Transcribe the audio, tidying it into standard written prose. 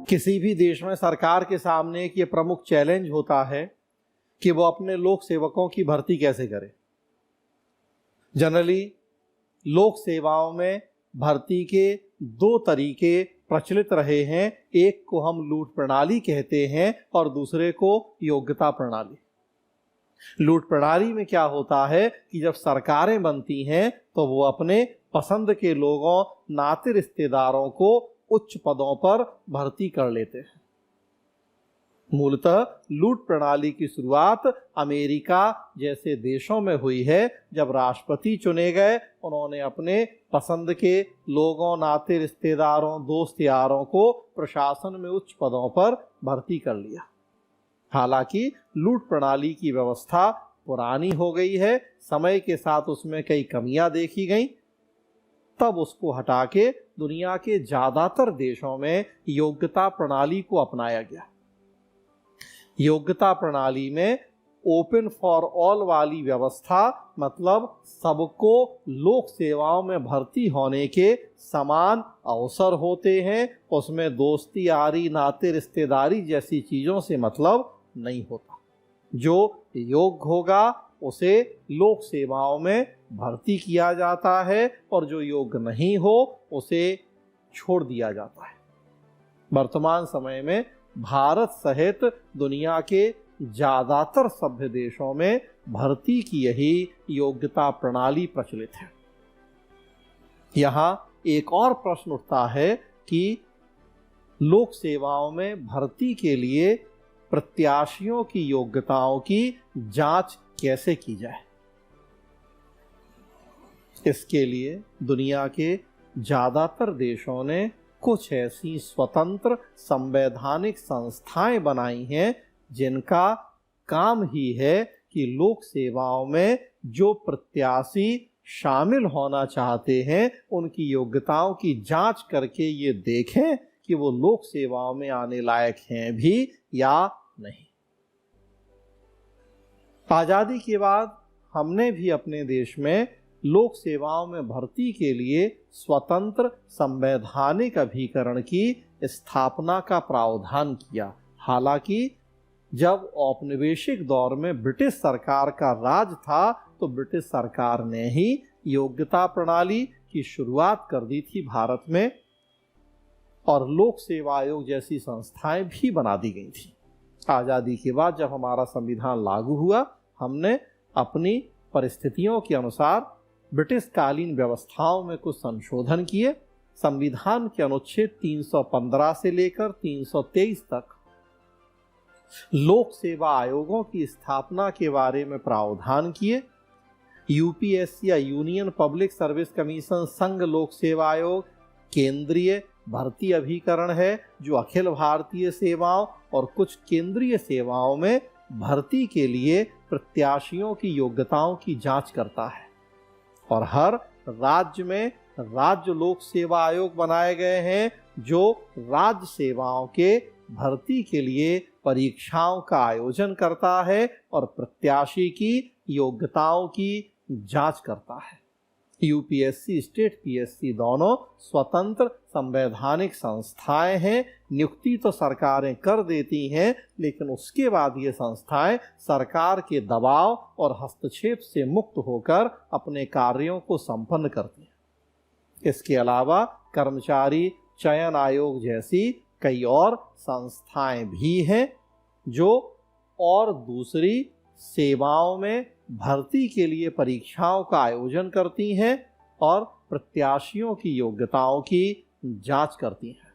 किसी भी देश में सरकार के सामने एक ये प्रमुख चैलेंज होता है कि वो अपने लोक सेवकों की भर्ती कैसे करे। जनरली लोक सेवाओं में भर्ती के दो तरीके प्रचलित रहे हैं। एक को हम लूट प्रणाली कहते हैं और दूसरे को योग्यता प्रणाली। लूट प्रणाली में क्या होता है कि जब सरकारें बनती हैं तो वो अपने पसंद के लोगों, नाते रिश्तेदारों को उच्च पदों पर भर्ती कर लेते हैं। मूलतः लूट प्रणाली की शुरुआत अमेरिका जैसे देशों में हुई है। जब राष्ट्रपति चुने गए, उन्होंने अपने पसंद के लोगों, नाते रिश्तेदारों, दोस्त यारों को प्रशासन में उच्च पदों पर भर्ती कर लिया। हालांकि लूट प्रणाली की व्यवस्था पुरानी हो गई है, समय के साथ उसमें कई कमियां देखी गईं। तब उसको हटा के दुनिया के ज्यादातर देशों में योग्यता प्रणाली को अपनाया गया। योग्यता प्रणाली में ओपन फॉर ऑल वाली व्यवस्था, मतलब सबको लोक सेवाओं में भर्ती होने के समान अवसर होते हैं। उसमें दोस्ती यारी, नाते रिश्तेदारी जैसी चीजों से मतलब नहीं होता। जो योग्य होगा उसे लोक सेवाओं में भर्ती किया जाता है और जो योग्य नहीं हो उसे छोड़ दिया जाता है। वर्तमान समय में भारत सहित दुनिया के ज्यादातर सभ्य देशों में भर्ती की यही योग्यता प्रणाली प्रचलित है। यहाँ एक और प्रश्न उठता है कि लोक सेवाओं में भर्ती के लिए प्रत्याशियों की योग्यताओं की जांच कैसे की जाए। इसके लिए दुनिया के ज्यादातर देशों ने कुछ ऐसी स्वतंत्र संवैधानिक संस्थाएं बनाई हैं जिनका काम ही है कि लोक सेवाओं में जो प्रत्याशी शामिल होना चाहते हैं उनकी योग्यताओं की जांच करके ये देखें कि वो लोक सेवाओं में आने लायक हैं भी या नहीं। आजादी के बाद हमने भी अपने देश में लोक सेवाओं में भर्ती के लिए स्वतंत्र संवैधानिक अभिकरण की स्थापना का प्रावधान किया। हालांकि जब औपनिवेशिक दौर में ब्रिटिश सरकार का राज था तो ब्रिटिश सरकार ने ही योग्यता प्रणाली की शुरुआत कर दी थी भारत में, और लोक सेवा आयोग जैसी संस्थाएं भी बना दी गई थी। आज़ादी के बाद जब हमारा संविधान लागू हुआ, हमने अपनी परिस्थितियों के अनुसार ब्रिटिश कालीन व्यवस्थाओं में कुछ संशोधन किए। संविधान के अनुच्छेद 315 से लेकर 323 तक लोक सेवा आयोगों की स्थापना के बारे में प्रावधान किए। यूपीएससी या यूनियन पब्लिक सर्विस कमीशन संघ लोक सेवा आयोग केंद्रीय भर्ती अभिकरण है जो अखिल भारतीय सेवाओं और कुछ केंद्रीय सेवाओं में भर्ती के लिए प्रत्याशियों की योग्यताओं की जांच करता है। और हर राज्य में राज्य लोक सेवा आयोग बनाए गए हैं जो राज्य सेवाओं के भर्ती के लिए परीक्षाओं का आयोजन करता है और प्रत्याशी की योग्यताओं की जांच करता है। यूपीएससी, स्टेट पीएससी दोनों स्वतंत्र संवैधानिक संस्थाएं हैं। नियुक्ति तो सरकारें कर देती हैं, लेकिन उसके बाद ये संस्थाएं सरकार के दबाव और हस्तक्षेप से मुक्त होकर अपने कार्यों को संपन्न करती हैं। इसके अलावा कर्मचारी चयन आयोग जैसी कई और संस्थाएं भी हैं जो और दूसरी सेवाओं में भर्ती के लिए परीक्षाओं का आयोजन करती हैं और प्रत्याशियों की योग्यताओं की जांच करती हैं।